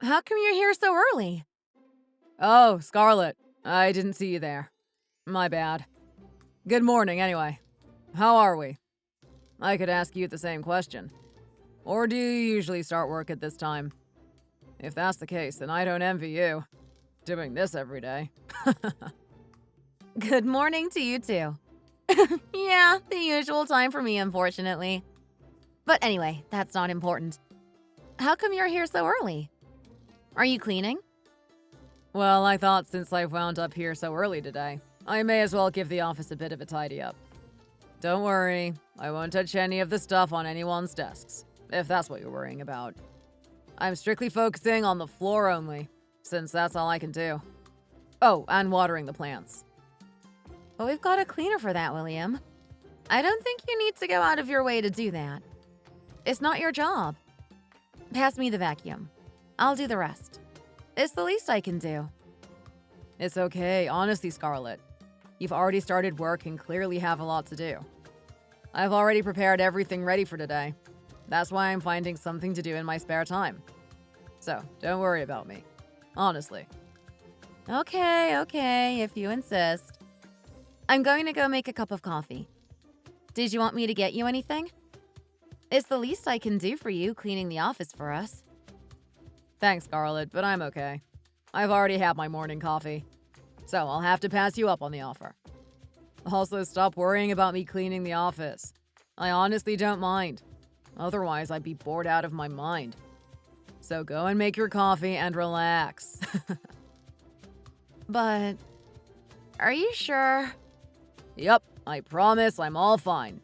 How come you're here so early? Oh, Scarlett, I didn't see you there. My bad. Good morning, anyway. How are we? I could ask you the same question. Or do you usually start work at this time? If that's the case, then I don't envy you. Doing this every day. Good morning to you too. Yeah, the usual time for me, unfortunately. But anyway, that's not important. How come you're here so early? Are you cleaning? Well, I thought since I wound up here so early today, I may as well give the office a bit of a tidy up. Don't worry, I won't touch any of the stuff on anyone's desks, if that's what you're worrying about. I'm strictly focusing on the floor only, since that's all I can do. Oh, and watering the plants. Well, we've got a cleaner for that, William. I don't think you need to go out of your way to do that. It's not your job. Pass me the vacuum. I'll do the rest. It's the least I can do. It's okay, honestly, Scarlett. You've already started work and clearly have a lot to do. I've already prepared everything ready for today. That's why I'm finding something to do in my spare time. So, don't worry about me. Honestly. Okay, if you insist. I'm going to go make a cup of coffee. Did you want me to get you anything? It's the least I can do for you, cleaning the office for us. Thanks, Scarlett, but I'm okay. I've already had my morning coffee. So I'll have to pass you up on the offer. Also, stop worrying about me cleaning the office. I honestly don't mind. Otherwise, I'd be bored out of my mind. So go and make your coffee and relax. But, are you sure? Yep, I promise I'm all fine.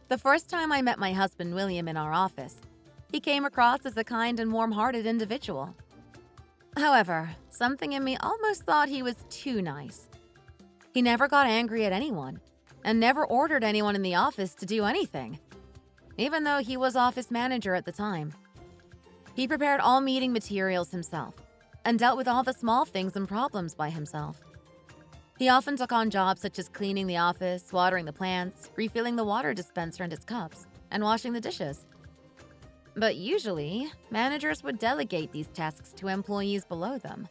The first time I met my husband William in our office, he came across as a kind and warm-hearted individual. However, something in me almost thought he was too nice. He never got angry at anyone, and never ordered anyone in the office to do anything, even though he was office manager at the time. He prepared all meeting materials himself, and dealt with all the small things and problems by himself. He often took on jobs such as cleaning the office, watering the plants, refilling the water dispenser and its cups, and washing the dishes. But usually, managers would delegate these tasks to employees below them.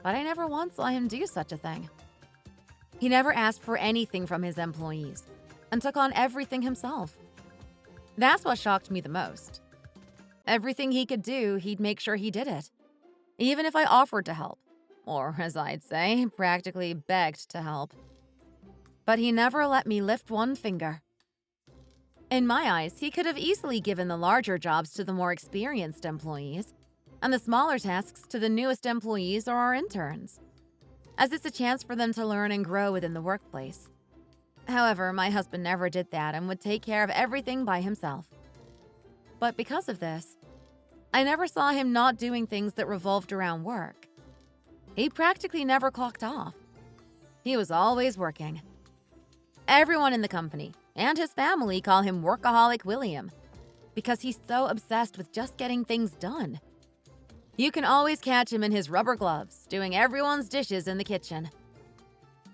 But I never once saw him do such a thing. He never asked for anything from his employees, and took on everything himself. That's what shocked me the most. Everything he could do, he'd make sure he did it, even if I offered to help, or as I'd say, practically begged to help. But he never let me lift one finger. In my eyes, he could have easily given the larger jobs to the more experienced employees, and the smaller tasks to the newest employees or our interns, as it's a chance for them to learn and grow within the workplace. However, my husband never did that and would take care of everything by himself. But because of this, I never saw him not doing things that revolved around work. He practically never clocked off. He was always working. Everyone in the company and his family call him Workaholic William because he's so obsessed with just getting things done. You can always catch him in his rubber gloves, doing everyone's dishes in the kitchen.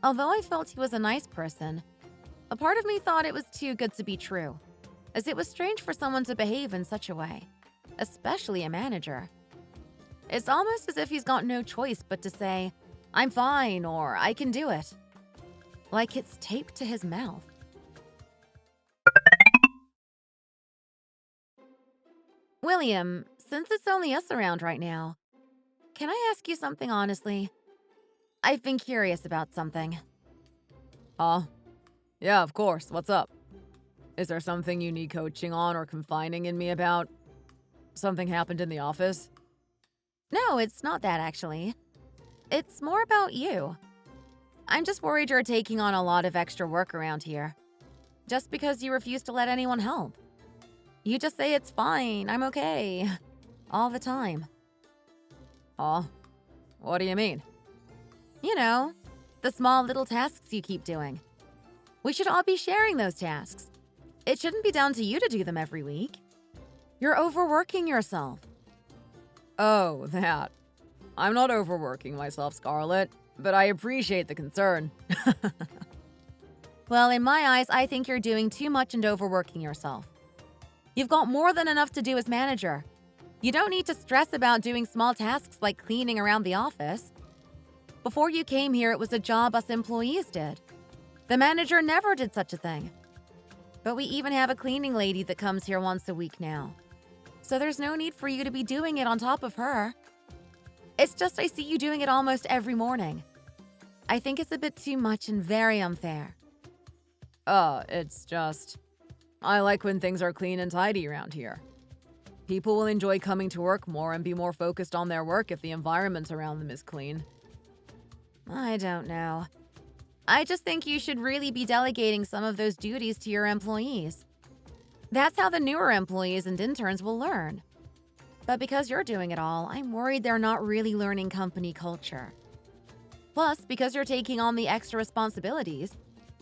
Although I felt he was a nice person, a part of me thought it was too good to be true, as it was strange for someone to behave in such a way, especially a manager. It's almost as if he's got no choice but to say, "I'm fine," or "I can do it." Like it's taped to his mouth. William, since it's only us around right now, can I ask you something honestly? I've been curious about something. Huh? Yeah, of course. What's up? Is there something you need coaching on or confiding in me about? Something happened in the office? No, it's not that actually. It's more about you. I'm just worried you're taking on a lot of extra work around here, just because you refuse to let anyone help. You just say it's fine, I'm okay, all the time. Huh? What do you mean? You know, the small little tasks you keep doing. We should all be sharing those tasks. It shouldn't be down to you to do them every week. You're overworking yourself. Oh, that. I'm not overworking myself, Scarlett, but I appreciate the concern. Well, in my eyes, I think you're doing too much and overworking yourself. You've got more than enough to do as manager. You don't need to stress about doing small tasks like cleaning around the office. Before you came here, it was a job us employees did. The manager never did such a thing. But we even have a cleaning lady that comes here once a week now. So there's no need for you to be doing it on top of her. It's just I see you doing it almost every morning. I think it's a bit too much and very unfair. It's just, I like when things are clean and tidy around here. People will enjoy coming to work more and be more focused on their work if the environment around them is clean. I don't know. I just think you should really be delegating some of those duties to your employees. That's how the newer employees and interns will learn. But because you're doing it all, I'm worried they're not really learning company culture. Plus, because you're taking on the extra responsibilities,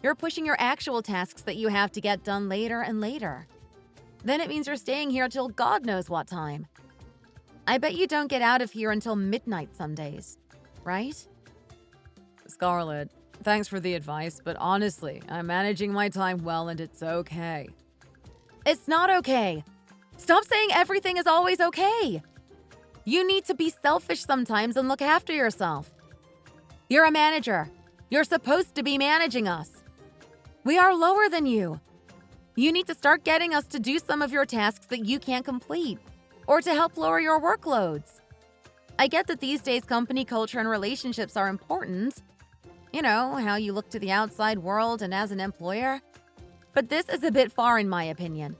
you're pushing your actual tasks that you have to get done later and later. Then it means you're staying here till God knows what time. I bet you don't get out of here until midnight some days, right? Scarlett, thanks for the advice, but honestly, I'm managing my time well and it's okay. It's not okay. Stop saying everything is always okay. You need to be selfish sometimes and look after yourself. You're a manager. You're supposed to be managing us. We are lower than you. You need to start getting us to do some of your tasks that you can't complete, or to help lower your workloads. I get that these days company culture and relationships are important. You know, how you look to the outside world and as an employer. But this is a bit far in my opinion.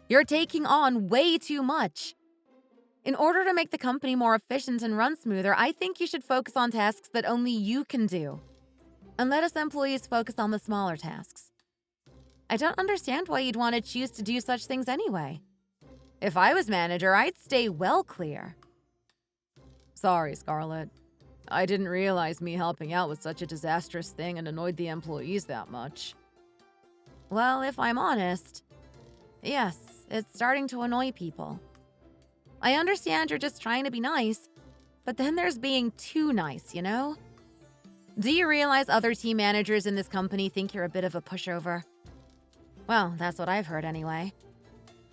You're taking on way too much. In order to make the company more efficient and run smoother, I think you should focus on tasks that only you can do. And let us employees focus on the smaller tasks. I don't understand why you'd want to choose to do such things anyway. If I was manager, I'd stay well clear. Sorry, Scarlett. I didn't realize me helping out was such a disastrous thing and annoyed the employees that much. Well, if I'm honest, yes, it's starting to annoy people. I understand you're just trying to be nice, but then there's being too nice, you know? Do you realize other team managers in this company think you're a bit of a pushover? Well, that's what I've heard anyway.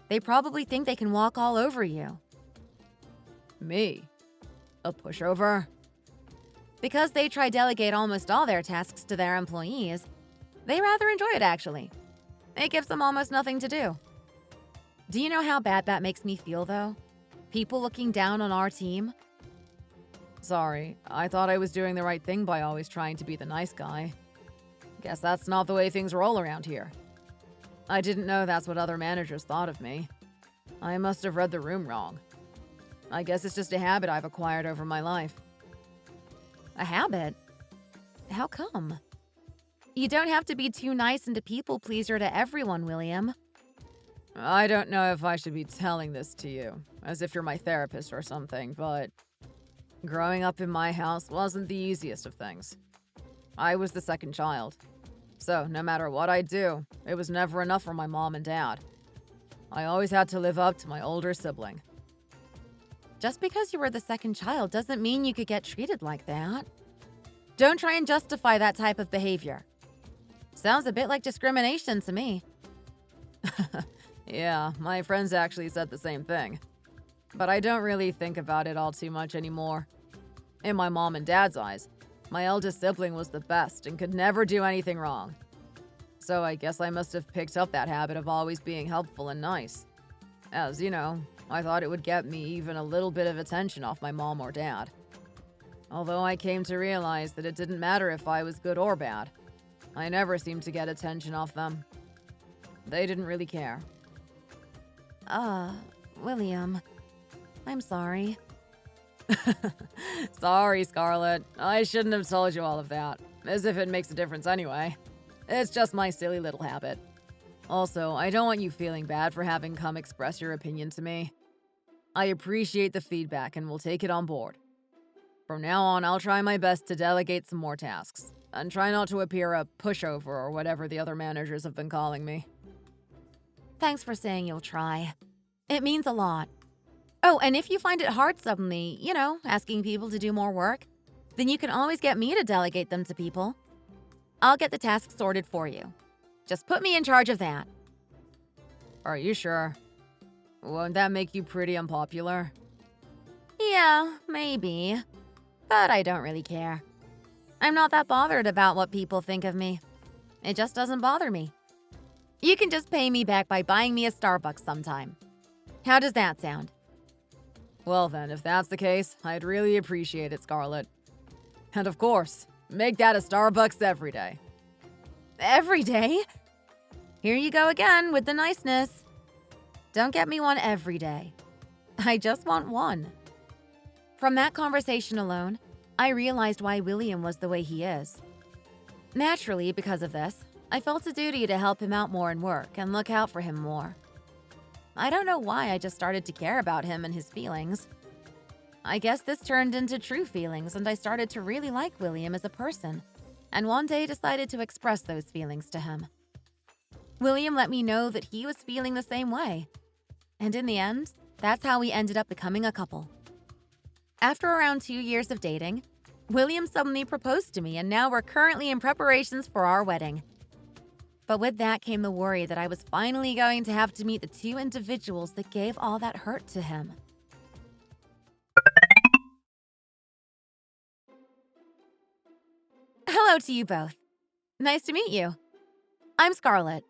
They probably think they can walk all over you. Me? A pushover? Because they try delegate almost all their tasks to their employees, they rather enjoy it actually. It gives them almost nothing to do. Do you know how bad that makes me feel though? People looking down on our team? Sorry, I thought I was doing the right thing by always trying to be the nice guy. Guess that's not the way things roll around here. I didn't know that's what other managers thought of me. I must have read the room wrong. I guess it's just a habit I've acquired over my life. A habit? How come? You don't have to be too nice and a people pleaser to everyone, William. I don't know if I should be telling this to you, as if you're my therapist or something, but growing up in my house wasn't the easiest of things. I was the second child, so no matter what I do, it was never enough for my mom and dad. I always had to live up to my older sibling. Just because you were the second child doesn't mean you could get treated like that. Don't try and justify that type of behavior. Sounds a bit like discrimination to me. Yeah, my friends actually said the same thing. But I don't really think about it all too much anymore. In my mom and dad's eyes, my eldest sibling was the best and could never do anything wrong. So I guess I must have picked up that habit of always being helpful and nice. As, you know, I thought it would get me even a little bit of attention off my mom or dad. Although I came to realize that it didn't matter if I was good or bad. I never seemed to get attention off them. They didn't really care. William, I'm sorry. Sorry, Scarlett. I shouldn't have told you all of that. As if it makes a difference anyway. It's just my silly little habit. Also, I don't want you feeling bad for having come express your opinion to me. I appreciate the feedback and will take it on board. From now on, I'll try my best to delegate some more tasks, and try not to appear a pushover or whatever the other managers have been calling me. Thanks for saying you'll try. It means a lot. Oh, and if you find it hard suddenly, you know, asking people to do more work, then you can always get me to delegate them to people. I'll get the tasks sorted for you. Just put me in charge of that. Are you sure? Won't that make you pretty unpopular? Yeah, maybe. But I don't really care. I'm not that bothered about what people think of me. It just doesn't bother me. You can just pay me back by buying me a Starbucks sometime. How does that sound? Well then, if that's the case, I'd really appreciate it, Scarlett. And of course, make that a Starbucks every day. Every day? Here you go again with the niceness. Don't get me one every day. I just want one. From that conversation alone, I realized why William was the way he is. Naturally, because of this, I felt a duty to help him out more in work and look out for him more. I don't know why I just started to care about him and his feelings. I guess this turned into true feelings and I started to really like William as a person, and one day decided to express those feelings to him. William let me know that he was feeling the same way. And in the end, that's how we ended up becoming a couple. After around 2 years of dating, William suddenly proposed to me, and now we're currently in preparations for our wedding. But with that came the worry that I was finally going to have to meet the two individuals that gave all that hurt to him. Hello to you both. Nice to meet you. I'm Scarlett.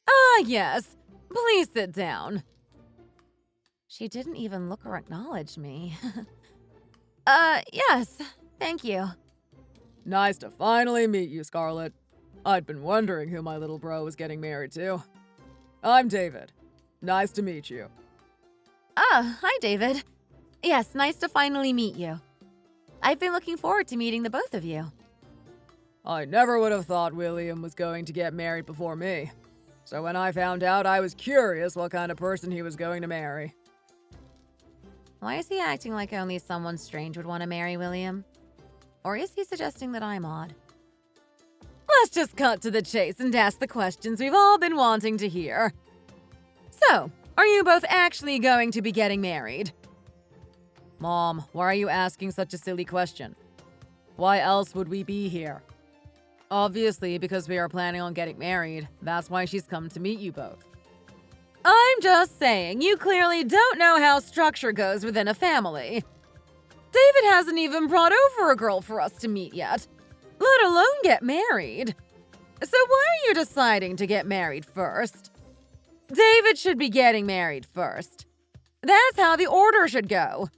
Ah, yes. Please sit down. She didn't even look or acknowledge me. Yes, thank you. Nice to finally meet you, Scarlett. I'd been wondering who my little bro was getting married to. I'm David. Nice to meet you. Hi, David. Yes, nice to finally meet you. I've been looking forward to meeting the both of you. I never would have thought William was going to get married before me. So when I found out, I was curious what kind of person he was going to marry. Why is he acting like only someone strange would want to marry William? Or is he suggesting that I'm odd? Let's just cut to the chase and ask the questions we've all been wanting to hear. So, are you both actually going to be getting married? Mom, why are you asking such a silly question? Why else would we be here? Obviously, because we are planning on getting married. That's why she's come to meet you both. I'm just saying, you clearly don't know how structure goes within a family. David hasn't even brought over a girl for us to meet yet, let alone get married. So why are you deciding to get married first? David should be getting married first. That's how the order should go.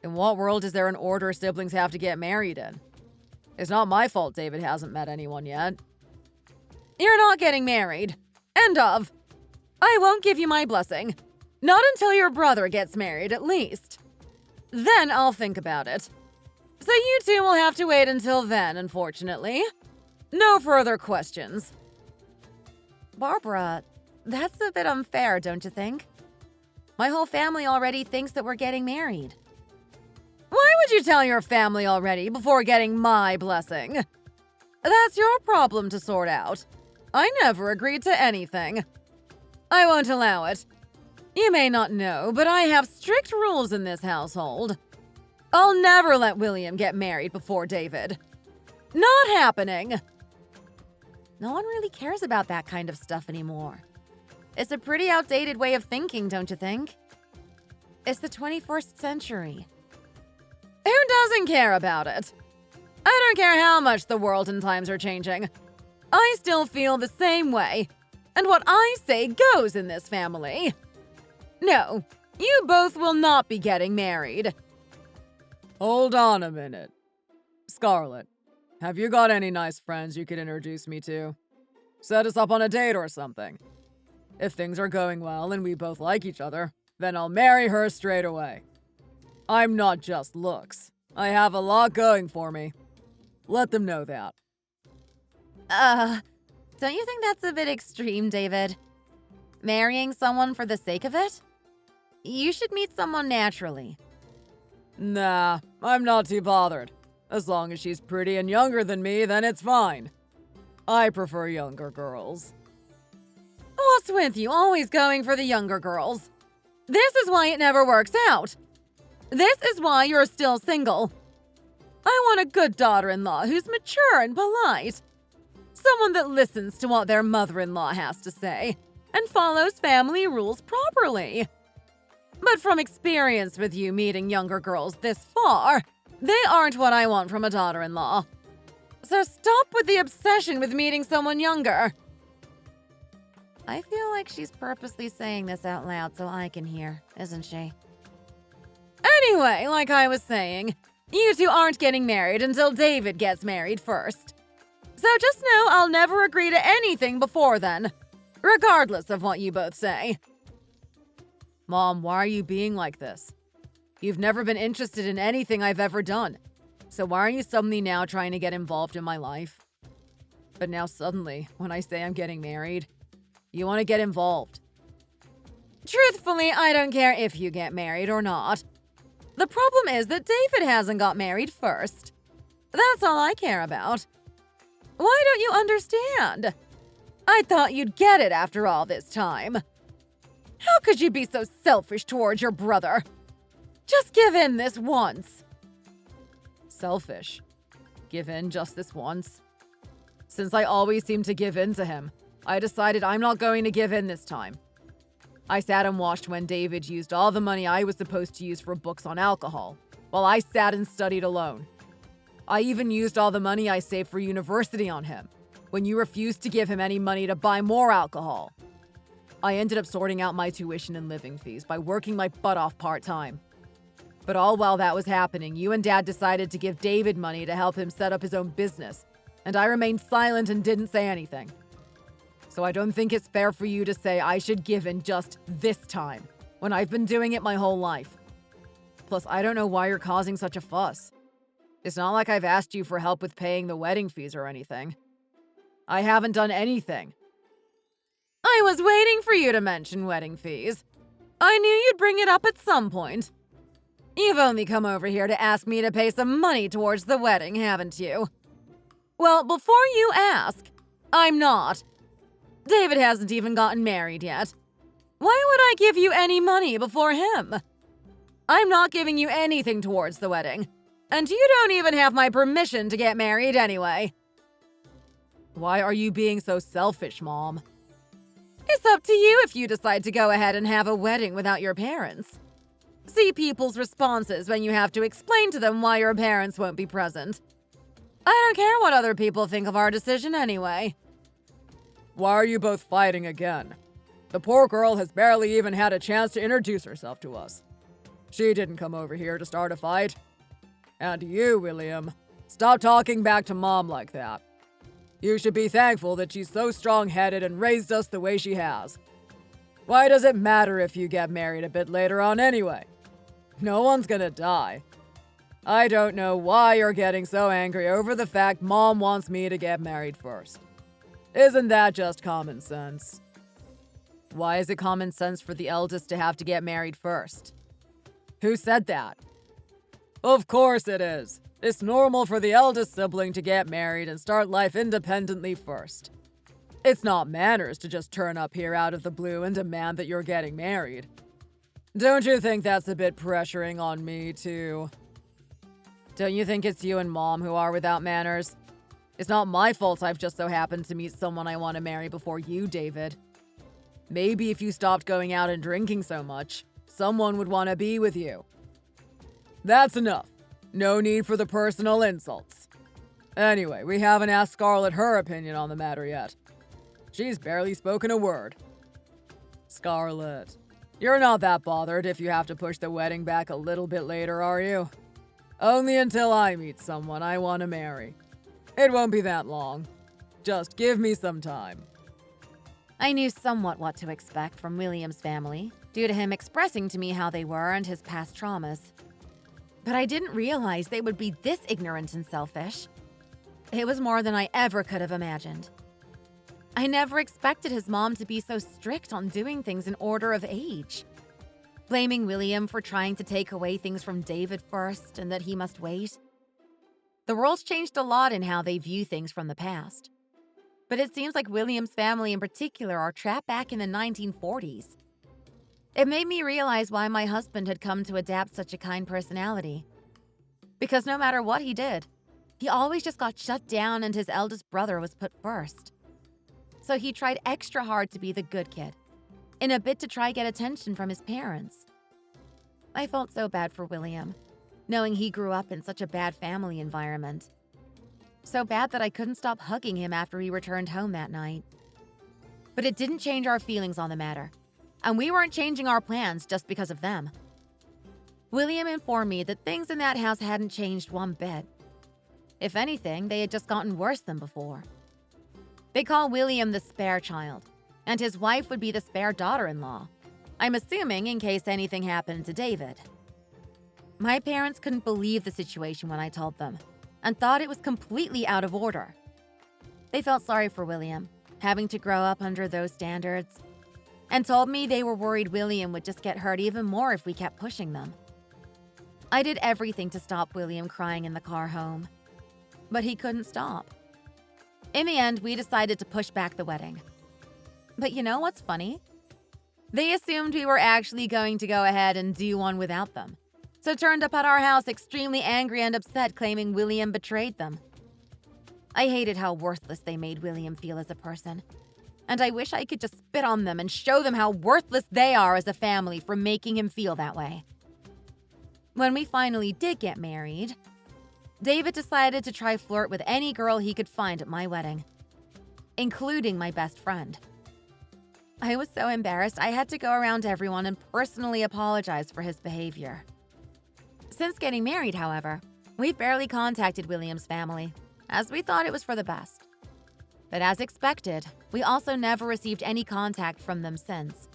In what world is there an order siblings have to get married in? It's not my fault David hasn't met anyone yet. You're not getting married. End of. I won't give you my blessing. Not until your brother gets married, at least. Then I'll think about it. So you two will have to wait until then, unfortunately. No further questions. Barbara, that's a bit unfair, don't you think? My whole family already thinks that we're getting married. Why would you tell your family already before getting my blessing? That's your problem to sort out. I never agreed to anything. I won't allow it. You may not know, but I have strict rules in this household. I'll never let William get married before David. Not happening. No one really cares about that kind of stuff anymore. It's a pretty outdated way of thinking, don't you think? It's the 21st century. Who doesn't care about it? I don't care how much the world and times are changing. I still feel the same way. And what I say goes in this family. No, you both will not be getting married. Hold on a minute. Scarlett, have you got any nice friends you could introduce me to? Set us up on a date or something. If things are going well and we both like each other, then I'll marry her straight away. I'm not just looks. I have a lot going for me. Let them know that. Don't you think that's a bit extreme, David? Marrying someone for the sake of it? You should meet someone naturally. Nah, I'm not too bothered. As long as she's pretty and younger than me, then it's fine. I prefer younger girls. What's with you always going for the younger girls? This is why it never works out. This is why you're still single. I want a good daughter-in-law who's mature and polite. Someone that listens to what their mother-in-law has to say. and follows family rules properly. But from experience with you meeting younger girls this far, they aren't what I want from a daughter-in-law. So stop with the obsession with meeting someone younger. I feel like she's purposely saying this out loud so I can hear, isn't she? Anyway, like I was saying, you two aren't getting married until David gets married first. So just know I'll never agree to anything before then, regardless of what you both say. Mom, why are you being like this? You've never been interested in anything I've ever done. So why are you suddenly now trying to get involved in my life? But now suddenly, when I say I'm getting married, you want to get involved. Truthfully, I don't care if you get married or not. The problem is that David hasn't got married first. That's all I care about. Why don't you understand? I thought you'd get it after all this time. How could you be so selfish towards your brother? Just give in this once. Selfish? Give in just this once? Since I always seem to give in to him, I decided I'm not going to give in this time. I sat and watched when David used all the money I was supposed to use for books on alcohol, while I sat and studied alone. I even used all the money I saved for university on him, when you refused to give him any money to buy more alcohol. I ended up sorting out my tuition and living fees by working my butt off part-time. But all while that was happening, you and Dad decided to give David money to help him set up his own business, and I remained silent and didn't say anything. So I don't think it's fair for you to say I should give in just this time, when I've been doing it my whole life. Plus, I don't know why you're causing such a fuss. It's not like I've asked you for help with paying the wedding fees or anything. I haven't done anything. I was waiting for you to mention wedding fees. I knew you'd bring it up at some point. You've only come over here to ask me to pay some money towards the wedding, haven't you? Well, before you ask, I'm not. David hasn't even gotten married yet. Why would I give you any money before him? I'm not giving you anything towards the wedding, and you don't even have my permission to get married anyway. Why are you being so selfish, Mom? It's up to you if you decide to go ahead and have a wedding without your parents. See people's responses when you have to explain to them why your parents won't be present. I don't care what other people think of our decision anyway. Why are you both fighting again? The poor girl has barely even had a chance to introduce herself to us. She didn't come over here to start a fight. And you, William, stop talking back to Mom like that. You should be thankful that she's so strong-headed and raised us the way she has. Why does it matter if you get married a bit later on anyway? No one's gonna die. I don't know why you're getting so angry over the fact Mom wants me to get married first. Isn't that just common sense? Why is it common sense for the eldest to have to get married first? Who said that? Of course it is. It's normal for the eldest sibling to get married and start life independently first. It's not manners to just turn up here out of the blue and demand that you're getting married. Don't you think that's a bit pressuring on me, too? Don't you think it's you and Mom who are without manners? It's not my fault I've just so happened to meet someone I want to marry before you, David. Maybe if you stopped going out and drinking so much, someone would want to be with you. That's enough. No need for the personal insults. Anyway, we haven't asked Scarlett her opinion on the matter yet. She's barely spoken a word. Scarlett, you're not that bothered if you have to push the wedding back a little bit later, are you? Only until I meet someone I want to marry. It won't be that long. Just give me some time. I knew somewhat what to expect from William's family, due to him expressing to me how they were and his past traumas. But I didn't realize they would be this ignorant and selfish. It was more than I ever could have imagined. I never expected his mom to be so strict on doing things in order of age. Blaming William for trying to take away things from David first and that he must wait. The world's changed a lot in how they view things from the past. But it seems like William's family in particular are trapped back in the 1940s. It made me realize why my husband had come to adapt such a kind personality. Because no matter what he did, he always just got shut down and his eldest brother was put first. So he tried extra hard to be the good kid in a bid to try get attention from his parents. I felt so bad for William, knowing he grew up in such a bad family environment. So bad that I couldn't stop hugging him after he returned home that night. But it didn't change our feelings on the matter, and we weren't changing our plans just because of them. William informed me that things in that house hadn't changed one bit. If anything, they had just gotten worse than before. They call William the spare child, and his wife would be the spare daughter-in-law. I'm assuming in case anything happened to David. My parents couldn't believe the situation when I told them, and thought it was completely out of order. They felt sorry for William, having to grow up under those standards, and told me they were worried William would just get hurt even more if we kept pushing them. I did everything to stop William crying in the car home, but he couldn't stop. In the end, we decided to push back the wedding. But you know what's funny? They assumed we were actually going to go ahead and do one without them, so turned up at our house extremely angry and upset, claiming William betrayed them. I hated how worthless they made William feel as a person, and I wish I could just spit on them and show them how worthless they are as a family for making him feel that way. When we finally did get married, David decided to try flirt with any girl he could find at my wedding, including my best friend. I was so embarrassed I had to go around everyone and personally apologize for his behavior. Since getting married, however, we've barely contacted William's family, as we thought it was for the best. But as expected, we also never received any contact from them since.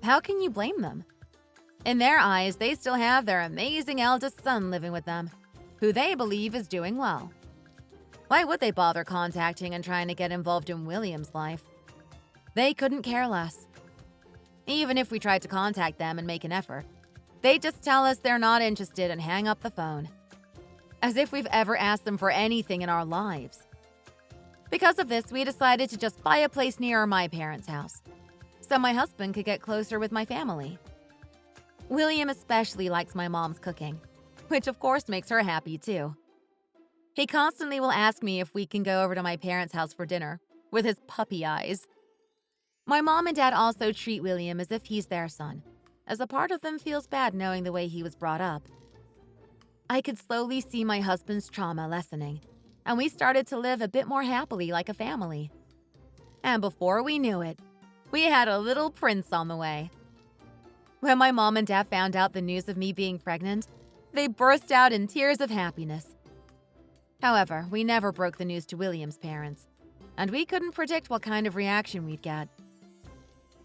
How can you blame them? In their eyes, they still have their amazing eldest son living with them, who they believe is doing well. Why would they bother contacting and trying to get involved in William's life? They couldn't care less. Even if we tried to contact them and make an effort, they just tell us they're not interested and hang up the phone. As if we've ever asked them for anything in our lives. Because of this, we decided to just buy a place near my parents' house, so my husband could get closer with my family. William especially likes my mom's cooking, which of course makes her happy too. He constantly will ask me if we can go over to my parents' house for dinner, with his puppy eyes. My mom and dad also treat William as if he's their son, as a part of them feels bad knowing the way he was brought up. I could slowly see my husband's trauma lessening, and we started to live a bit more happily like a family. And before we knew it, we had a little prince on the way. When my mom and dad found out the news of me being pregnant, they burst out in tears of happiness. However, we never broke the news to William's parents, and we couldn't predict what kind of reaction we'd get.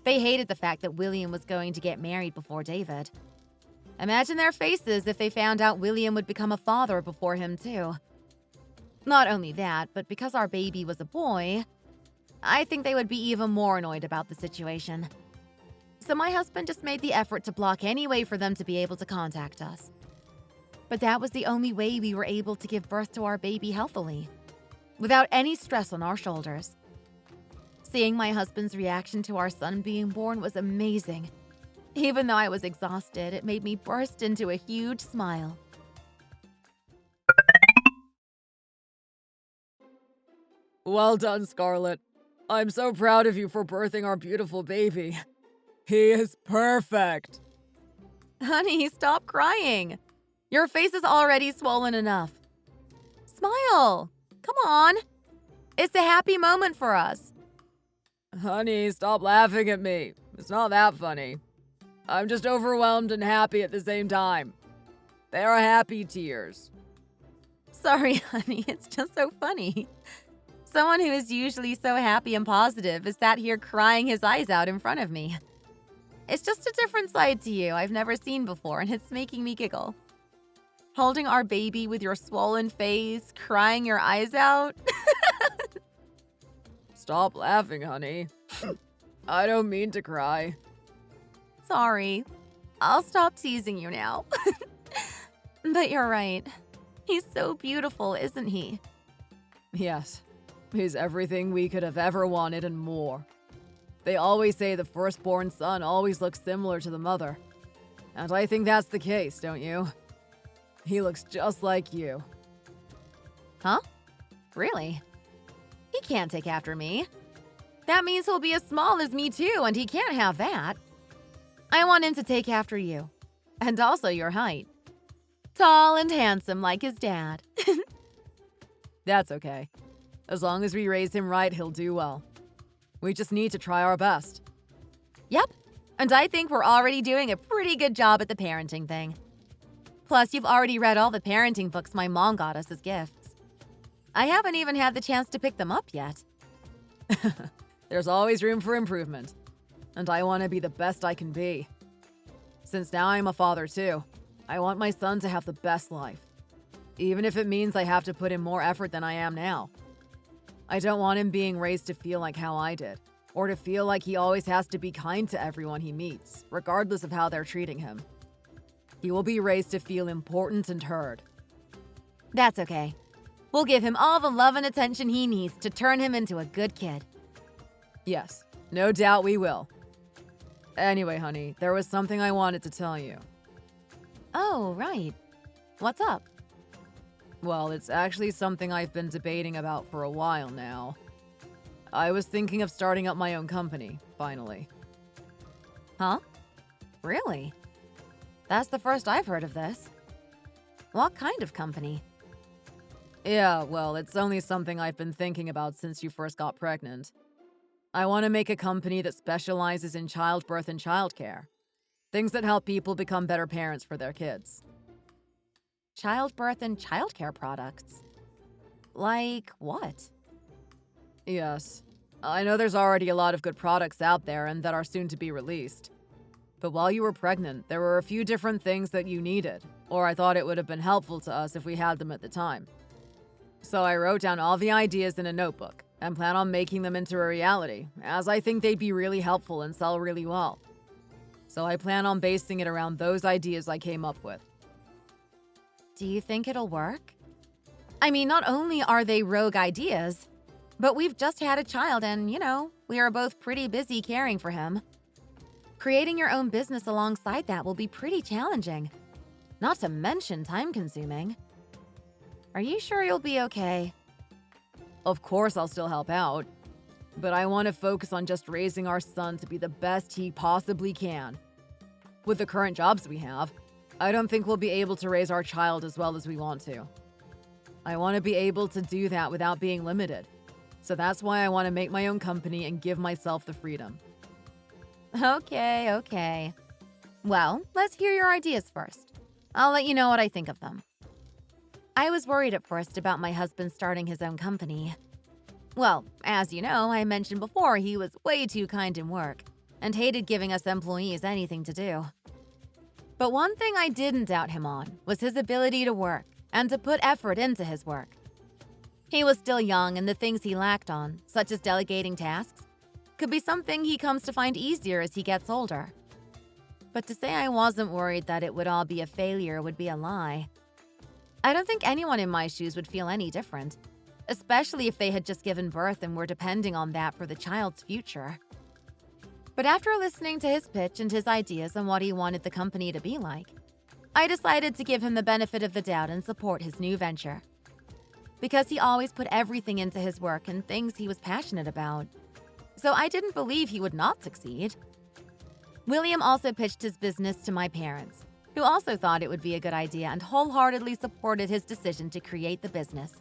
They hated the fact that William was going to get married before David. Imagine their faces if they found out William would become a father before him too. Not only that, but because our baby was a boy, I think they would be even more annoyed about the situation. So my husband just made the effort to block any way for them to be able to contact us. But that was the only way we were able to give birth to our baby healthily, without any stress on our shoulders. Seeing my husband's reaction to our son being born was amazing. Even though I was exhausted, it made me burst into a huge smile. Well done, Scarlett. I'm so proud of you for birthing our beautiful baby. He is perfect. Honey, stop crying. Your face is already swollen enough. Smile. Come on. It's a happy moment for us. Honey, stop laughing at me. It's not that funny. I'm just overwhelmed and happy at the same time. They are happy tears. Sorry, honey. It's just so funny. Someone who is usually so happy and positive is sat here crying his eyes out in front of me. It's just a different side to you I've never seen before, and it's making me giggle. Holding our baby with your swollen face, crying your eyes out. Stop laughing, honey. I don't mean to cry. Sorry. I'll stop teasing you now. But you're right. He's so beautiful, isn't he? Yes. He's everything we could have ever wanted and more. They always say the firstborn son always looks similar to the mother. And I think that's the case, don't you? He looks just like you. Huh? Really? He can't take after me. That means he'll be as small as me too, and he can't have that. I want him to take after you. And also your height. Tall and handsome like his dad. That's okay. As long as we raise him right, he'll do well. We just need to try our best. Yep, and I think we're already doing a pretty good job at the parenting thing. Plus, you've already read all the parenting books my mom got us as gifts. I haven't even had the chance to pick them up yet. There's always room for improvement, and I want to be the best I can be. Since now I'm a father too, I want my son to have the best life, even if it means I have to put in more effort than I am now. I don't want him being raised to feel like how I did, or to feel like he always has to be kind to everyone he meets, regardless of how they're treating him. He will be raised to feel important and heard. That's okay. We'll give him all the love and attention he needs to turn him into a good kid. Yes, no doubt we will. Anyway, honey, there was something I wanted to tell you. Oh, right. What's up? Well, it's actually something I've been debating about for a while now. I was thinking of starting up my own company, finally. Huh? Really? That's the first I've heard of this. What kind of company? Yeah, well, it's only something I've been thinking about since you first got pregnant. I want to make a company that specializes in childbirth and childcare. Things that help people become better parents for their kids. Childbirth and childcare products? Like what? Yes. I know there's already a lot of good products out there and that are soon to be released. But while you were pregnant, there were a few different things that you needed, or I thought it would have been helpful to us if we had them at the time. So I wrote down all the ideas in a notebook and plan on making them into a reality, as I think they'd be really helpful and sell really well. So I plan on basing it around those ideas I came up with. Do you think it'll work? I mean, not only are they rogue ideas, but we've just had a child and, we are both pretty busy caring for him. Creating your own business alongside that will be pretty challenging, not to mention time-consuming. Are you sure you'll be okay? Of course I'll still help out, but I want to focus on just raising our son to be the best he possibly can. With the current jobs we have, I don't think we'll be able to raise our child as well as we want to. I want to be able to do that without being limited. So that's why I want to make my own company and give myself the freedom. Okay. Well, let's hear your ideas first. I'll let you know what I think of them. I was worried at first about my husband starting his own company. Well, as you know, I mentioned before he was way too kind in work and hated giving us employees anything to do. But one thing I didn't doubt him on was his ability to work and to put effort into his work. He was still young, and the things he lacked on, such as delegating tasks, could be something he comes to find easier as he gets older. But to say I wasn't worried that it would all be a failure would be a lie. I don't think anyone in my shoes would feel any different, especially if they had just given birth and were depending on that for the child's future. But after listening to his pitch and his ideas on what he wanted the company to be like, I decided to give him the benefit of the doubt and support his new venture. Because he always put everything into his work and things he was passionate about. So I didn't believe he would not succeed. William also pitched his business to my parents, who also thought it would be a good idea and wholeheartedly supported his decision to create the business.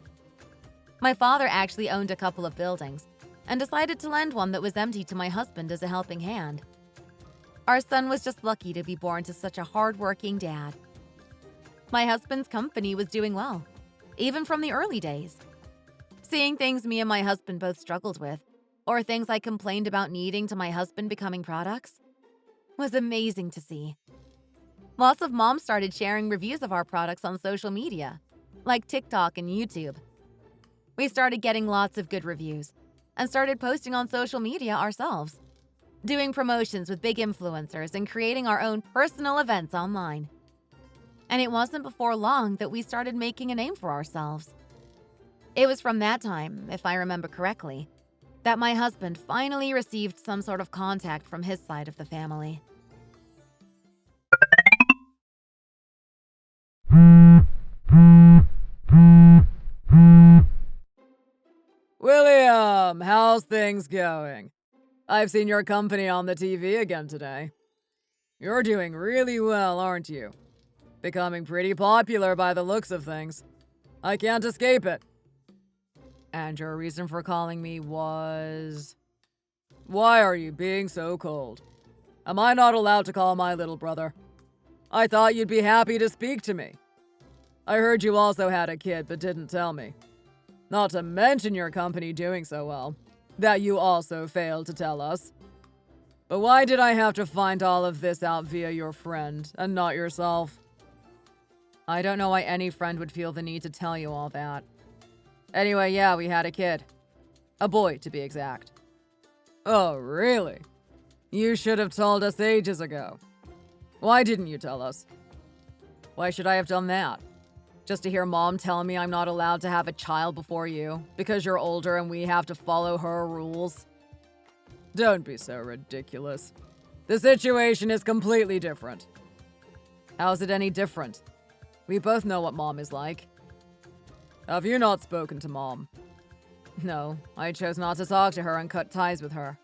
My father actually owned a couple of buildings and decided to lend one that was empty to my husband as a helping hand. Our son was just lucky to be born to such a hard-working dad. My husband's company was doing well, even from the early days. Seeing things me and my husband both struggled with, or things I complained about needing to my husband becoming products, was amazing to see. Lots of moms started sharing reviews of our products on social media, like TikTok and YouTube. We started getting lots of good reviews and started posting on social media ourselves, doing promotions with big influencers and creating our own personal events online. And it wasn't before long that we started making a name for ourselves. It was from that time, if I remember correctly, that my husband finally received some sort of contact from his side of the family. William, how's things going? I've seen your company on the TV again today. You're doing really well, aren't you? Becoming pretty popular by the looks of things. I can't escape it. And your reason for calling me was... Why are you being so cold? Am I not allowed to call my little brother? I thought you'd be happy to speak to me. I heard you also had a kid, but didn't tell me. Not to mention your company doing so well, that you also failed to tell us. But why did I have to find all of this out via your friend, and not yourself? I don't know why any friend would feel the need to tell you all that. Anyway, yeah, we had a kid. A boy, to be exact. Oh, really? You should have told us ages ago. Why didn't you tell us? Why should I have done that? Just to hear Mom tell me I'm not allowed to have a child before you, because you're older and we have to follow her rules? Don't be so ridiculous. The situation is completely different. How's it any different? We both know what Mom is like. Have you not spoken to Mom? No, I chose not to talk to her and cut ties with her.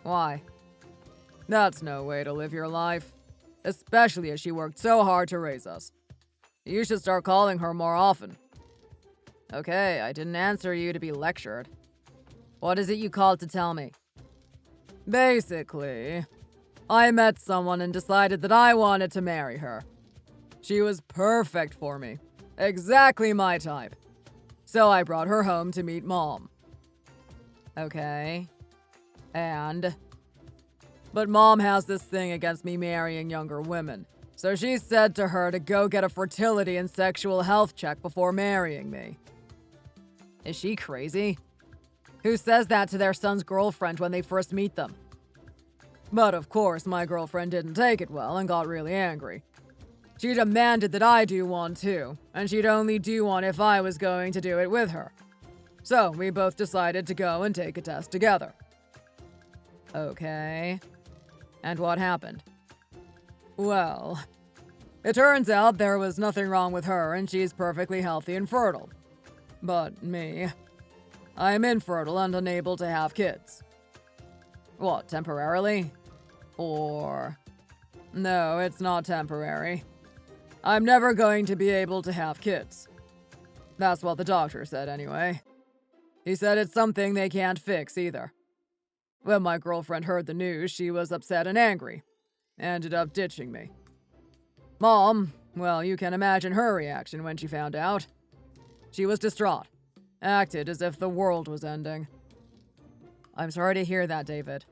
Why? That's no way to live your life. Especially as she worked so hard to raise us. You should start calling her more often. Okay, I didn't answer you to be lectured. What is it you called to tell me? Basically, I met someone and decided that I wanted to marry her. She was perfect for me. Exactly my type. So I brought her home to meet Mom. Okay. And? But Mom has this thing against me marrying younger women. So she said to her to go get a fertility and sexual health check before marrying me. Is she crazy? Who says that to their son's girlfriend when they first meet them? But of course, my girlfriend didn't take it well and got really angry. She demanded that I do one too, and she'd only do one if I was going to do it with her. So we both decided to go and take a test together. Okay. And what happened? Well, it turns out there was nothing wrong with her and she's perfectly healthy and fertile. But me, I'm infertile and unable to have kids. What, temporarily? Or... No, it's not temporary. I'm never going to be able to have kids. That's what the doctor said anyway. He said it's something they can't fix either. When my girlfriend heard the news, she was upset and angry. Ended up ditching me. Mom, well, you can imagine her reaction when she found out. She was distraught. Acted as if the world was ending. I'm sorry to hear that, David.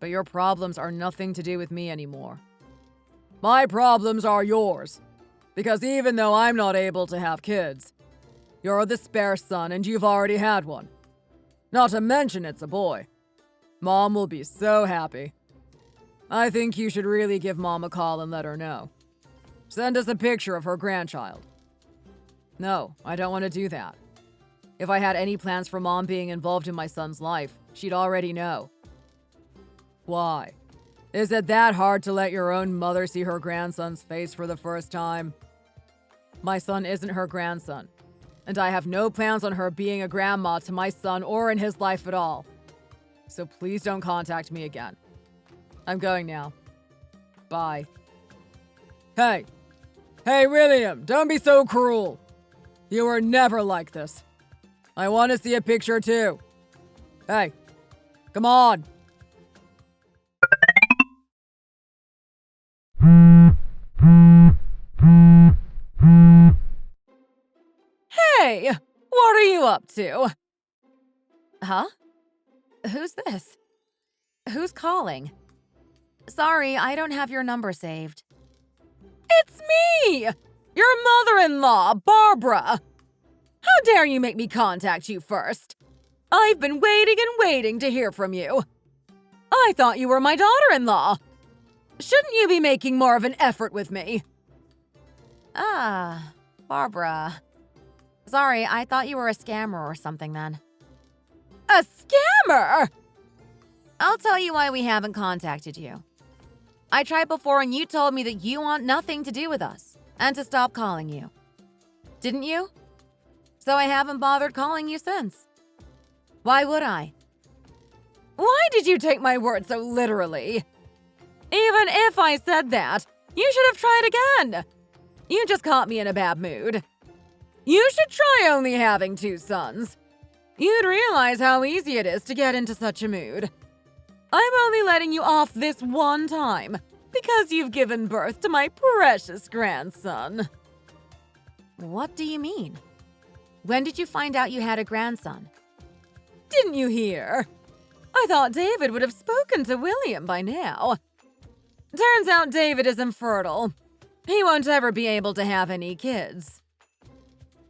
But your problems are nothing to do with me anymore. My problems are yours. Because even though I'm not able to have kids, you're the spare son and you've already had one. Not to mention it's a boy. Mom will be so happy. I think you should really give Mom a call and let her know. Send us a picture of her grandchild. No, I don't want to do that. If I had any plans for Mom being involved in my son's life, she'd already know. Why? Is it that hard to let your own mother see her grandson's face for the first time? My son isn't her grandson, and I have no plans on her being a grandma to my son or in his life at all. So please don't contact me again. I'm going now. Bye. Hey! Hey, William, don't be so cruel! You were never like this. I want to see a picture too. Hey, come on! Hey, what are you up to? Huh? Who's this? Who's calling? Sorry, I don't have your number saved. It's me! Your mother-in-law, Barbara! How dare you make me contact you first? I've been waiting and waiting to hear from you. I thought you were my daughter-in-law. Shouldn't you be making more of an effort with me? Ah, Barbara. Sorry, I thought you were a scammer or something then. A scammer? I'll tell you why we haven't contacted you. I tried before and you told me that you want nothing to do with us and to stop calling you. Didn't you? So I haven't bothered calling you since. Why would I? Why did you take my word so literally? Even if I said that, you should have tried again. You just caught me in a bad mood. You should try only having 2 sons. You'd realize how easy it is to get into such a mood. I'm only letting you off this one time because you've given birth to my precious grandson. What do you mean? When did you find out you had a grandson? Didn't you hear? I thought David would have spoken to William by now. Turns out David is infertile. He won't ever be able to have any kids.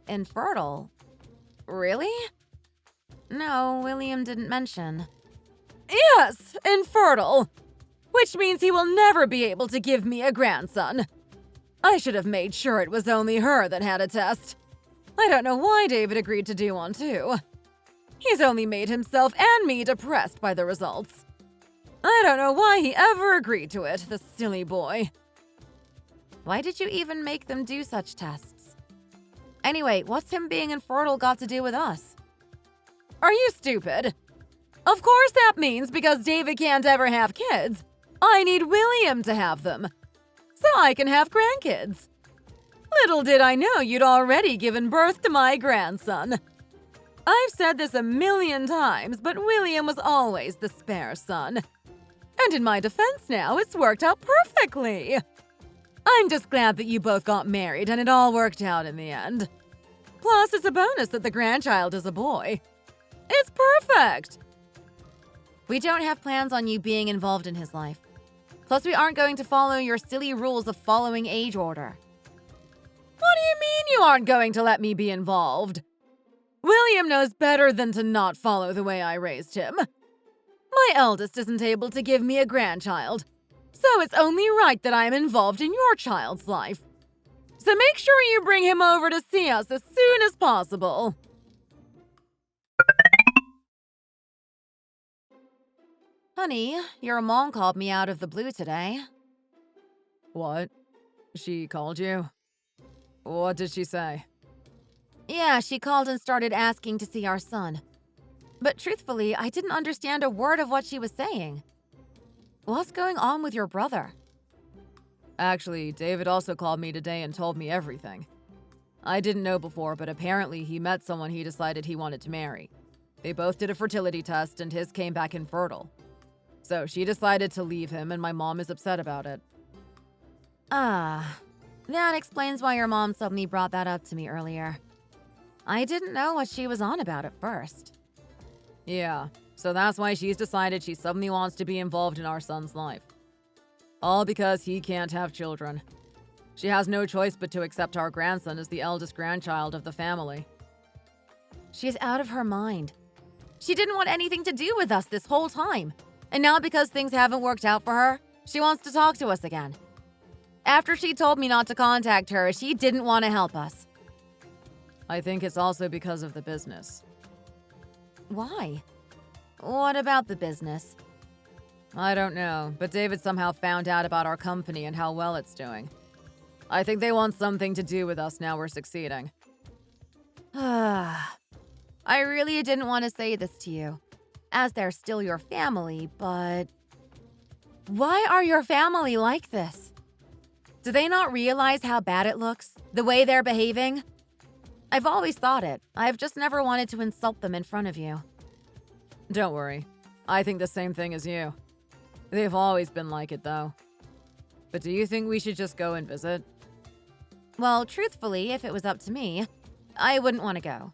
Infertile? Really? No, William didn't mention. Yes, infertile. Which means he will never be able to give me a grandson. I should have made sure it was only her that had a test. I don't know why David agreed to do one too. He's only made himself and me depressed by the results. I don't know why he ever agreed to it, the silly boy. Why did you even make them do such tests? Anyway, what's him being infertile got to do with us? Are you stupid? Of course that means because David can't ever have kids, I need William to have them, so I can have grandkids. Little did I know you'd already given birth to my grandson. I've said this a million times, but William was always the spare son. And in my defense now, it's worked out perfectly. I'm just glad that you both got married and it all worked out in the end. Plus, it's a bonus that the grandchild is a boy. It's perfect! We don't have plans on you being involved in his life. Plus, we aren't going to follow your silly rules of following age order. What do you mean you aren't going to let me be involved? William knows better than to not follow the way I raised him. My eldest isn't able to give me a grandchild, so it's only right that I'm involved in your child's life. So make sure you bring him over to see us as soon as possible. Honey, your mom called me out of the blue today. What? She called you? What did she say? Yeah, she called and started asking to see our son. But truthfully, I didn't understand a word of what she was saying. What's going on with your brother? Actually, David also called me today and told me everything. I didn't know before, but apparently he met someone he decided he wanted to marry. They both did a fertility test and his came back infertile. So she decided to leave him and my mom is upset about it. Ah, that explains why your mom suddenly brought that up to me earlier. I didn't know what she was on about at first. Yeah, so that's why she's decided she suddenly wants to be involved in our son's life. All because he can't have children. She has no choice but to accept our grandson as the eldest grandchild of the family. She's out of her mind. She didn't want anything to do with us this whole time. And now because things haven't worked out for her, she wants to talk to us again. After she told me not to contact her, she didn't want to help us. I think it's also because of the business. Why? What about the business? I don't know, but David somehow found out about our company and how well it's doing. I think they want something to do with us now we're succeeding. I really didn't want to say this to you, as they're still your family, but... Why are your family like this? Do they not realize how bad it looks? The way they're behaving? I've always thought it. I've just never wanted to insult them in front of you. Don't worry. I think the same thing as you. They've always been like it, though. But do you think we should just go and visit? Well, truthfully, if it was up to me, I wouldn't want to go.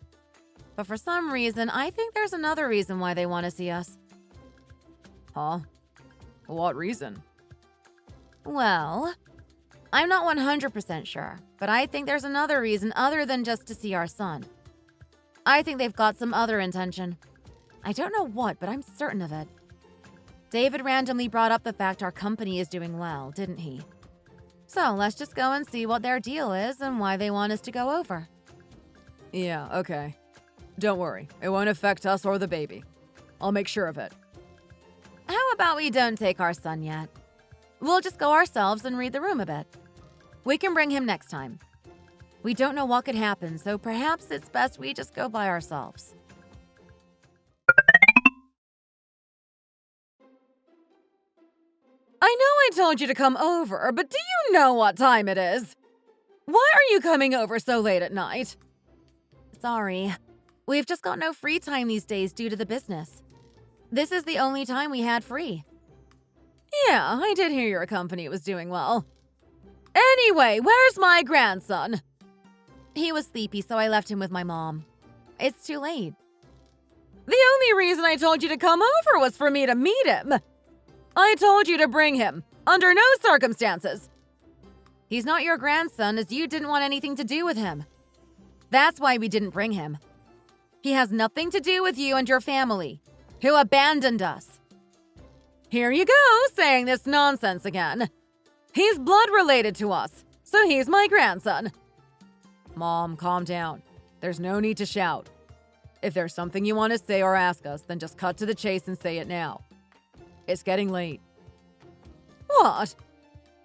But for some reason, I think there's another reason why they want to see us. Huh? What reason? Well, I'm not 100% sure, but I think there's another reason other than just to see our son. I think they've got some other intention. I don't know what, but I'm certain of it. David randomly brought up the fact our company is doing well, didn't he? So let's just go and see what their deal is and why they want us to go over. Yeah, okay. Don't worry, it won't affect us or the baby. I'll make sure of it. How about we don't take our son yet? We'll just go ourselves and read the room a bit. We can bring him next time. We don't know what could happen, so perhaps it's best we just go by ourselves. I know I told you to come over, but do you know what time it is? Why are you coming over so late at night? Sorry. We've just got no free time these days due to the business. This is the only time we had free. Yeah, I did hear your company was doing well. Anyway, where's my grandson? He was sleepy, so I left him with my mom. It's too late. The only reason I told you to come over was for me to meet him. I told you to bring him, under no circumstances. He's not your grandson, as you didn't want anything to do with him. That's why we didn't bring him. He has nothing to do with you and your family, who abandoned us. Here you go, saying this nonsense again. He's blood related to us, so he's my grandson. Mom, calm down. There's no need to shout. If there's something you want to say or ask us, then just cut to the chase and say it now. It's getting late. What?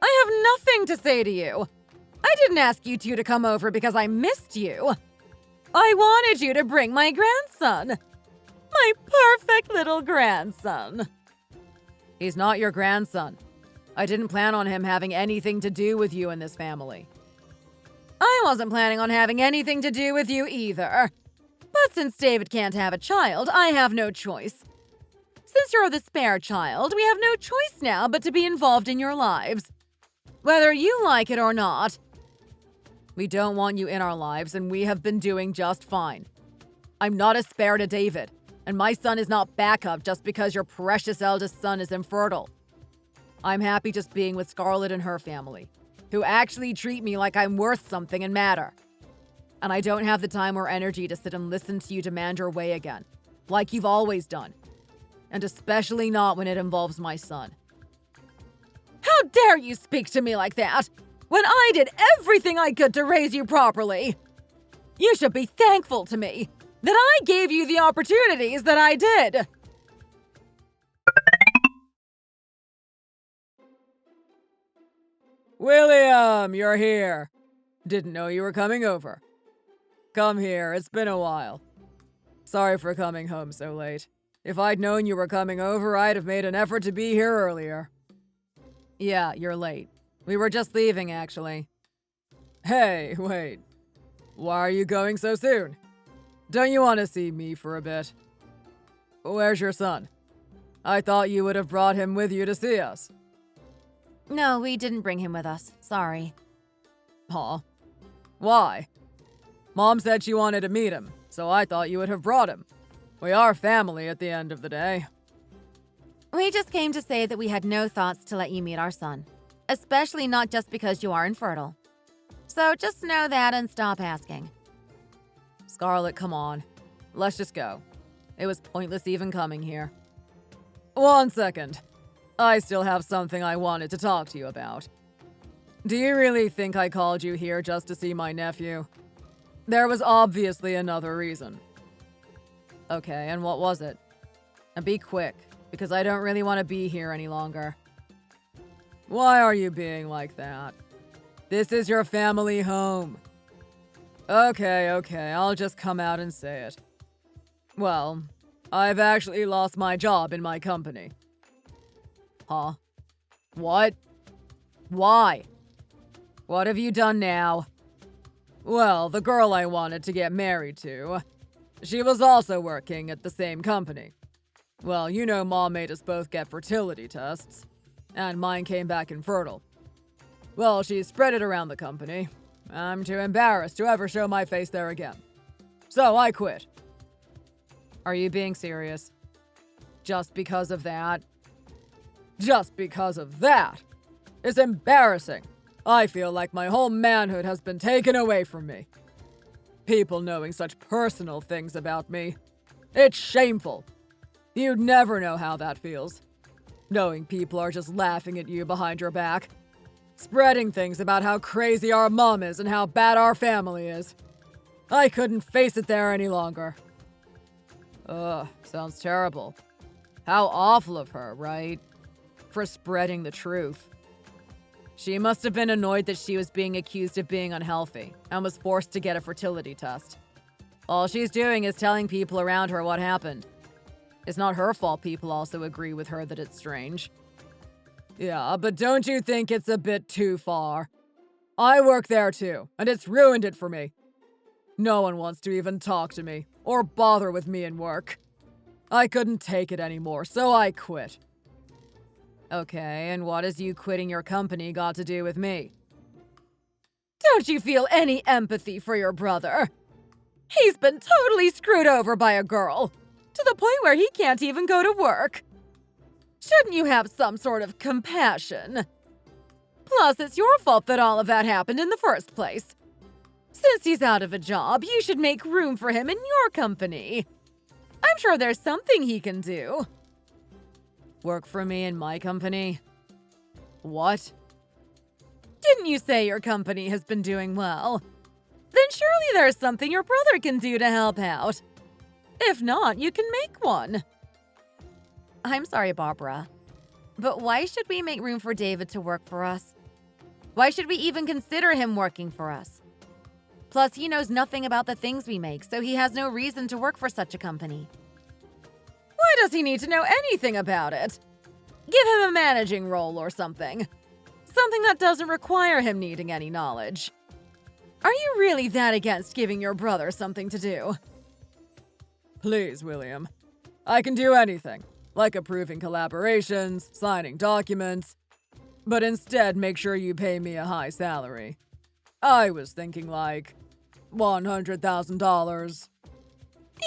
I have nothing to say to you. I didn't ask you two to come over because I missed you. I wanted you to bring my grandson. My perfect little grandson. He's not your grandson. I didn't plan on him having anything to do with you and this family. I wasn't planning on having anything to do with you either. But since David can't have a child, I have no choice. Since you're the spare child, we have no choice now but to be involved in your lives. Whether you like it or not. We don't want you in our lives, and we have been doing just fine. I'm not a spare to David, and my son is not backup just because your precious eldest son is infertile. I'm happy just being with Scarlett and her family, who actually treat me like I'm worth something and matter. And I don't have the time or energy to sit and listen to you demand your way again, like you've always done. And especially not when it involves my son. How dare you speak to me like that, when I did everything I could to raise you properly? You should be thankful to me that I gave you the opportunities that I did. William, you're here. Didn't know you were coming over. Come here, it's been a while. Sorry for coming home so late. If I'd known you were coming over, I'd have made an effort to be here earlier. Yeah, you're late. We were just leaving, actually. Hey, wait. Why are you going so soon? Don't you want to see me for a bit? Where's your son? I thought you would have brought him with you to see us. No, we didn't bring him with us. Sorry. Huh? Why? Mom said she wanted to meet him, so I thought you would have brought him. We are family at the end of the day. We just came to say that we had no thoughts to let you meet our son. Especially not just because you are infertile. So just know that and stop asking. Scarlett, come on. Let's just go. It was pointless even coming here. 1 second. I still have something I wanted to talk to you about. Do you really think I called you here just to see my nephew? There was obviously another reason. Okay, and what was it? And be quick, because I don't really want to be here any longer. Why are you being like that? This is your family home. Okay, I'll just come out and say it. Well, I've actually lost my job in my company. Huh? What? Why? What have you done now? Well, the girl I wanted to get married to, she was also working at the same company. Well, you know Mom made us both get fertility tests, and mine came back infertile. Well, she spread it around the company. I'm too embarrassed to ever show my face there again. So I quit. Are you being serious? Just because of that? Just because of that? It's embarrassing. I feel like my whole manhood has been taken away from me. People knowing such personal things about me. It's shameful. You'd never know how that feels. Knowing people are just laughing at you behind your back. Spreading things about how crazy our mom is and how bad our family is. I couldn't face it there any longer. Ugh, sounds terrible. How awful of her, right? For spreading the truth. She must have been annoyed that she was being accused of being unhealthy and was forced to get a fertility test. All she's doing is telling people around her what happened. It's not her fault people also agree with her that it's strange. Yeah, but don't you think it's a bit too far? I work there too, and it's ruined it for me. No one wants to even talk to me or bother with me in work. I couldn't take it anymore, so I quit. Okay, and what has you quitting your company got to do with me? Don't you feel any empathy for your brother? He's been totally screwed over by a girl, to the point where he can't even go to work. Shouldn't you have some sort of compassion? Plus, it's your fault that all of that happened in the first place. Since he's out of a job, you should make room for him in your company. I'm sure there's something he can do. Work for me in my company? What? Didn't you say your company has been doing well? Then surely there's something your brother can do to help out. If not, you can make one. I'm sorry, Barbara, but why should we make room for David to work for us? Why should we even consider him working for us? Plus, he knows nothing about the things we make, so he has no reason to work for such a company. Why does he need to know anything about it? Give him a managing role or something. Something that doesn't require him needing any knowledge. Are you really that against giving your brother something to do? Please, William. I can do anything, like approving collaborations, signing documents, but instead make sure you pay me a high salary. I was thinking like $100,000.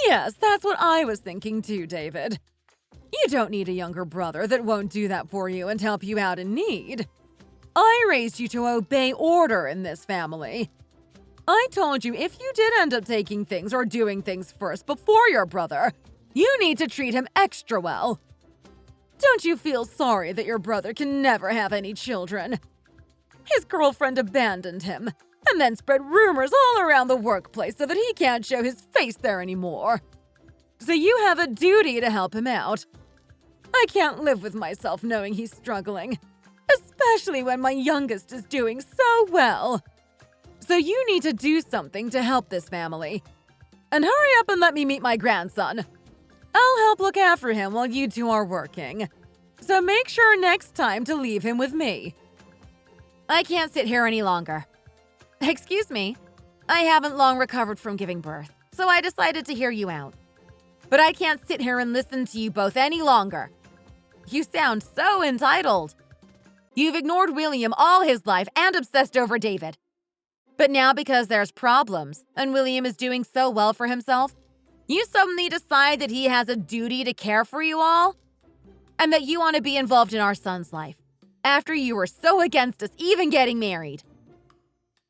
Yes, that's what I was thinking too, David. You don't need a younger brother that won't do that for you and help you out in need. I raised you to obey order in this family. I told you if you did end up taking things or doing things first before your brother, you need to treat him extra well. Don't you feel sorry that your brother can never have any children? His girlfriend abandoned him and then spread rumors all around the workplace so that he can't show his face there anymore. So you have a duty to help him out. I can't live with myself knowing he's struggling, especially when my youngest is doing so well. So you need to do something to help this family. And hurry up and let me meet my grandson. I'll help look after him while you two are working. So make sure next time to leave him with me. I can't sit here any longer. Excuse me, I haven't long recovered from giving birth, so I decided to hear you out. But I can't sit here and listen to you both any longer. You sound so entitled. You've ignored William all his life and obsessed over David. But now because there's problems and William is doing so well for himself, you suddenly decide that he has a duty to care for you all? And that you want to be involved in our son's life, after you were so against us even getting married.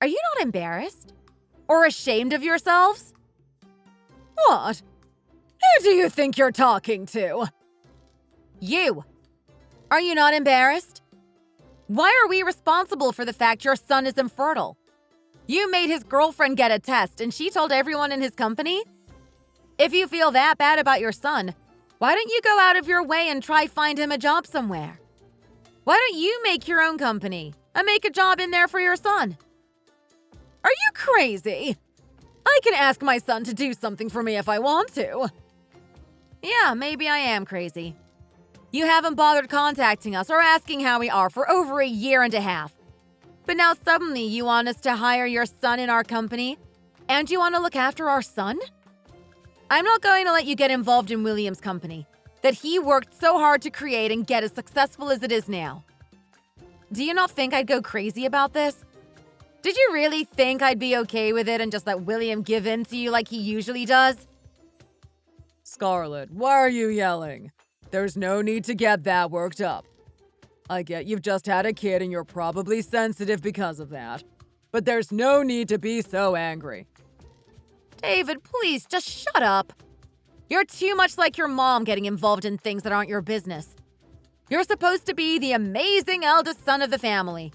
Are you not embarrassed? Or ashamed of yourselves? What? Who do you think you're talking to? You. Are you not embarrassed? Why are we responsible for the fact your son is infertile? You made his girlfriend get a test and she told everyone in his company? If you feel that bad about your son, why don't you go out of your way and try find him a job somewhere? Why don't you make your own company and make a job in there for your son? Are you crazy? I can ask my son to do something for me if I want to. Yeah, maybe I am crazy. You haven't bothered contacting us or asking how we are for over a year and a half. But now suddenly you want us to hire your son in our company? And you want to look after our son? I'm not going to let you get involved in William's company that he worked so hard to create and get as successful as it is now. Do you not think I'd go crazy about this? Did you really think I'd be okay with it and just let William give in to you like he usually does? Scarlett, why are you yelling? There's no need to get that worked up. I get you've just had a kid and you're probably sensitive because of that. But there's no need to be so angry. David, please, just shut up. You're too much like your mom getting involved in things that aren't your business. You're supposed to be the amazing eldest son of the family.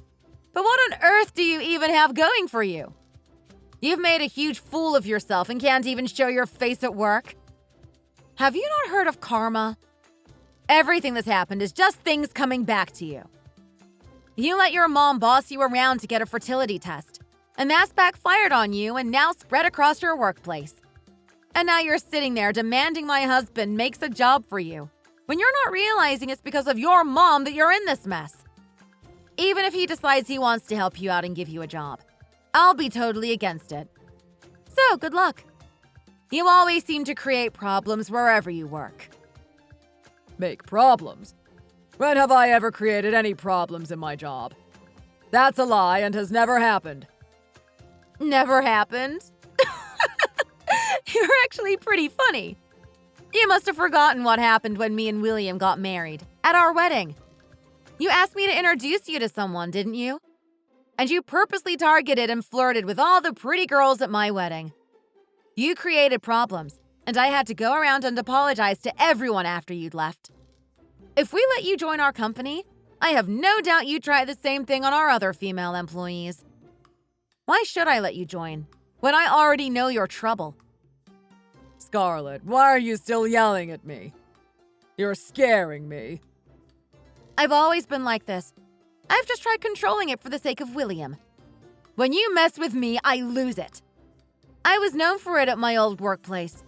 But what on earth do you even have going for you? You've made a huge fool of yourself and can't even show your face at work. Have you not heard of karma? Everything that's happened is just things coming back to you. You let your mom boss you around to get a fertility test, and that's backfired on you and now spread across your workplace. And now you're sitting there demanding my husband makes a job for you, when you're not realizing it's because of your mom that you're in this mess. even if he decides he wants to help you out and give you a job. I'll be totally against it. So, good luck. You always seem to create problems wherever you work. Make problems? When have I ever created any problems in my job? That's a lie and has never happened. Never happened? You're actually pretty funny. You must have forgotten what happened when me and William got married, at our wedding. You asked me to introduce you to someone, didn't you? And you purposely targeted and flirted with all the pretty girls at my wedding. You created problems, and I had to go around and apologize to everyone after you'd left. If we let you join our company, I have no doubt you'd try the same thing on our other female employees. Why should I let you join, when I already know your trouble? Scarlett, why are you still yelling at me? You're scaring me. I've always been like this. I've just tried controlling it for the sake of William. When you mess with me, I lose it. I was known for it at my old workplace.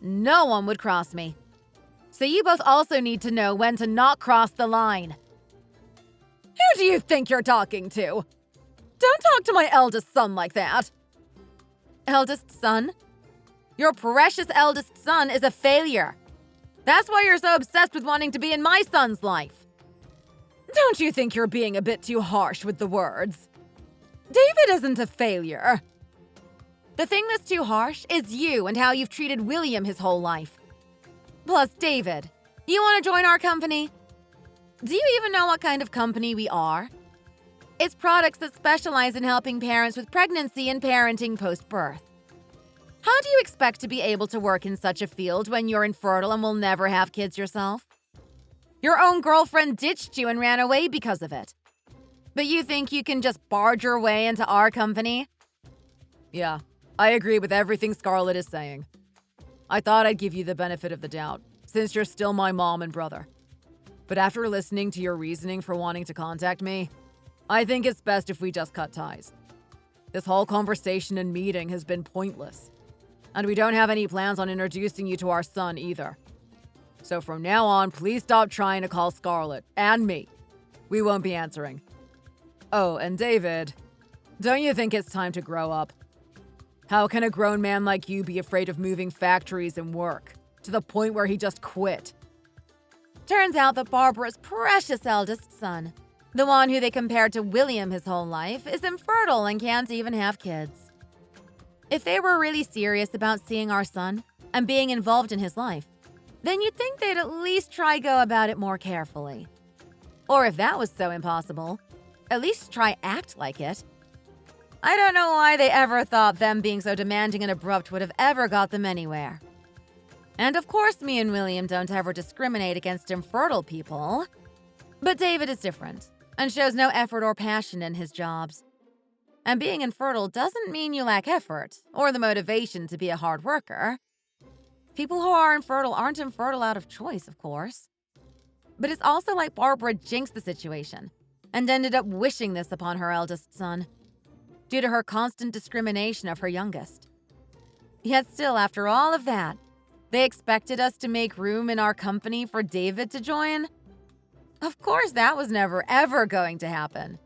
No one would cross me. So you both also need to know when to not cross the line. Who do you think you're talking to? Don't talk to my eldest son like that. Eldest son? Your precious eldest son is a failure. That's why you're so obsessed with wanting to be in my son's life. Don't you think you're being a bit too harsh with the words? David isn't a failure. The thing that's too harsh is you and how you've treated William his whole life. Plus, David, you want to join our company? Do you even know what kind of company we are? It's products that specialize in helping parents with pregnancy and parenting post-birth. How do you expect to be able to work in such a field when you're infertile and will never have kids yourself? Your own girlfriend ditched you and ran away because of it. But you think you can just barge your way into our company? Yeah, I agree with everything Scarlett is saying. I thought I'd give you the benefit of the doubt, since you're still my mom and brother. But after listening to your reasoning for wanting to contact me, I think it's best if we just cut ties. This whole conversation and meeting has been pointless, and we don't have any plans on introducing you to our son either. So from now on, please stop trying to call Scarlett and me. We won't be answering. Oh, and David, don't you think it's time to grow up? How can a grown man like you be afraid of moving factories and work, to the point where he just quit? Turns out that Barbara's precious eldest son, the one who they compared to William his whole life, is infertile and can't even have kids. If they were really serious about seeing our son and being involved in his life, then you'd think they'd at least try go about it more carefully. Or if that was so impossible, at least try act like it. I don't know why they ever thought them being so demanding and abrupt would have ever got them anywhere. And of course me and William don't ever discriminate against infertile people. But David is different and shows no effort or passion in his jobs. And being infertile doesn't mean you lack effort or the motivation to be a hard worker. People who are infertile aren't infertile out of choice, of course. But it's also like Barbara jinxed the situation and ended up wishing this upon her eldest son, due to her constant discrimination of her youngest. Yet still, after all of that, they expected us to make room in our company for David to join? Of course that was never ever going to happen.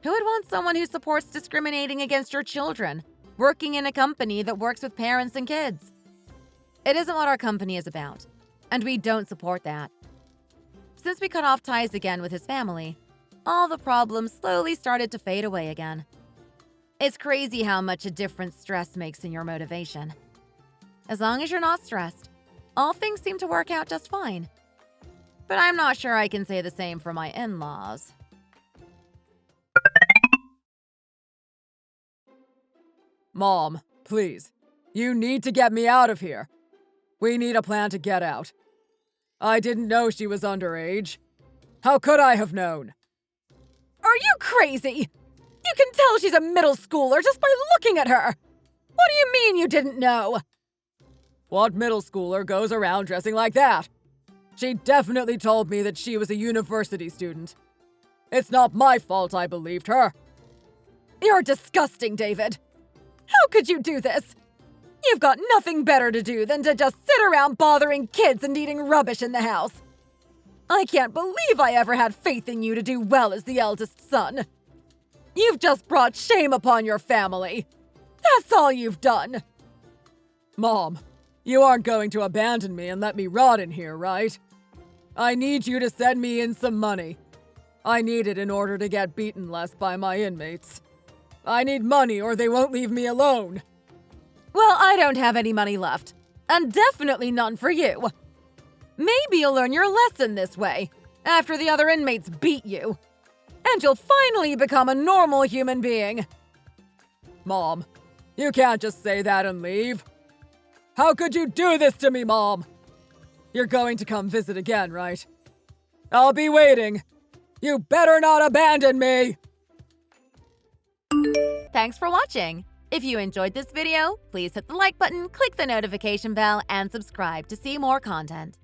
Who would want someone who supports discriminating against your children, working in a company that works with parents and kids? It isn't what our company is about, and we don't support that. Since we cut off ties again with his family, all the problems slowly started to fade away again. It's crazy how much a difference stress makes in your motivation. As long as you're not stressed, all things seem to work out just fine. But I'm not sure I can say the same for my in-laws. Mom, please. You need to get me out of here. We need a plan to get out. I didn't know she was underage. How could I have known? Are you crazy? You can tell she's a middle schooler just by looking at her. What do you mean you didn't know? What middle schooler goes around dressing like that? She definitely told me that she was a university student. It's not my fault I believed her. You're disgusting, David. How could you do this? You've got nothing better to do than to just sit around bothering kids and eating rubbish in the house. I can't believe I ever had faith in you to do well as the eldest son. You've just brought shame upon your family. That's all you've done. Mom, you aren't going to abandon me and let me rot in here, right? I need you to send me in some money. I need it in order to get beaten less by my inmates. I need money or they won't leave me alone. Well, I don't have any money left, and definitely none for you. Maybe you'll learn your lesson this way, after the other inmates beat you. And you'll finally become a normal human being. Mom, you can't just say that and leave. How could you do this to me, Mom? You're going to come visit again, right? I'll be waiting. You better not abandon me! Thanks for watching. If you enjoyed this video, please hit the like button, click the notification bell, and subscribe to see more content.